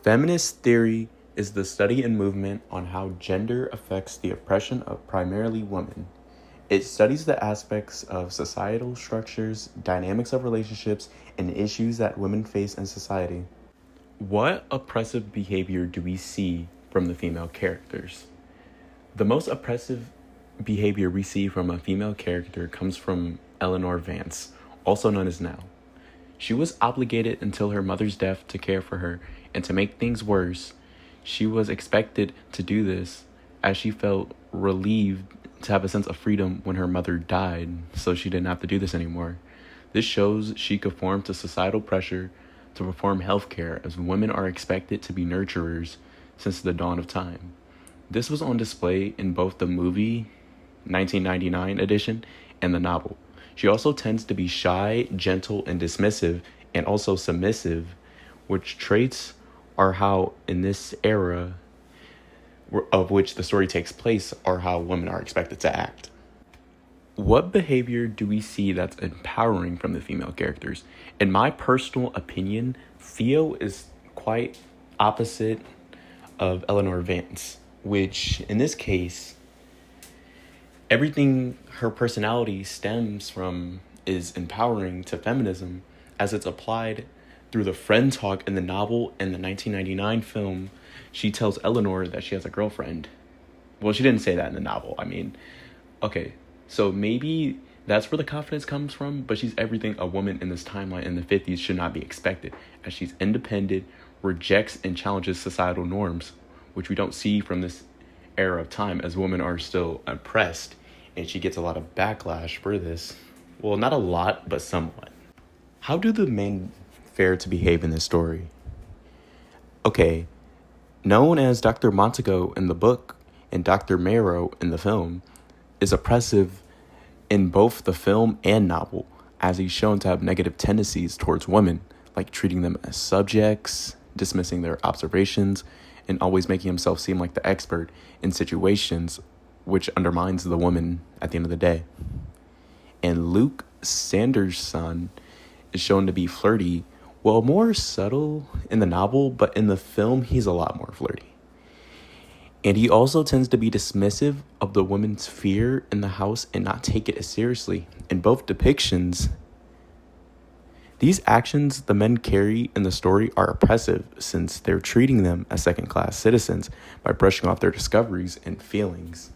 Feminist theory is the study and movement on how gender affects the oppression of primarily women. It studies the aspects of societal structures, dynamics of relationships, and issues that women face in society. What oppressive behavior do we see from the female characters? The most oppressive behavior we see from a female character comes from Eleanor Vance, also known as Nell. She was obligated until her mother's death to care for her, and to make things worse, she was expected to do this as she felt relieved to have a sense of freedom when her mother died, so she didn't have to do this anymore. This shows she conformed to societal pressure to perform healthcare, as women are expected to be nurturers since the dawn of time. This was on display in both the movie 1999 edition and the novel. She also tends to be shy, gentle, and dismissive, and also submissive, which traits are how, in this era of which the story takes place, are how women are expected to act. What behavior do we see that's empowering from the female characters? In my personal opinion, Theo is quite opposite of Eleanor Vance, which in this case, everything her personality stems from is empowering to feminism as it's applied through the friend talk in the novel and the 1999 film. She tells Eleanor that she has a girlfriend. Well, she didn't say that in the novel. Okay, so maybe that's where the confidence comes from, but she's everything a woman in this timeline in the 50s should not be expected, as she's independent, rejects and challenges societal norms, which we don't see from this era of time, as women are still oppressed, and she gets a lot of backlash for this. Well, not a lot, but somewhat. How do the men fare to behave in this story? Okay, known as Dr. Montego in the book and Dr. Marrow in the film, is oppressive in both the film and novel, as he's shown to have negative tendencies towards women, like treating them as subjects, dismissing their observations, and always making himself seem like the expert in situations which undermines the woman at the end of the day. And Luke Sanderson is shown to be flirty, well, more subtle in the novel, but in the film, he's a lot more flirty. And he also tends to be dismissive of the woman's fear in the house and not take it as seriously. In both depictions, these actions the men carry in the story are oppressive, since they're treating them as second-class citizens by brushing off their discoveries and feelings.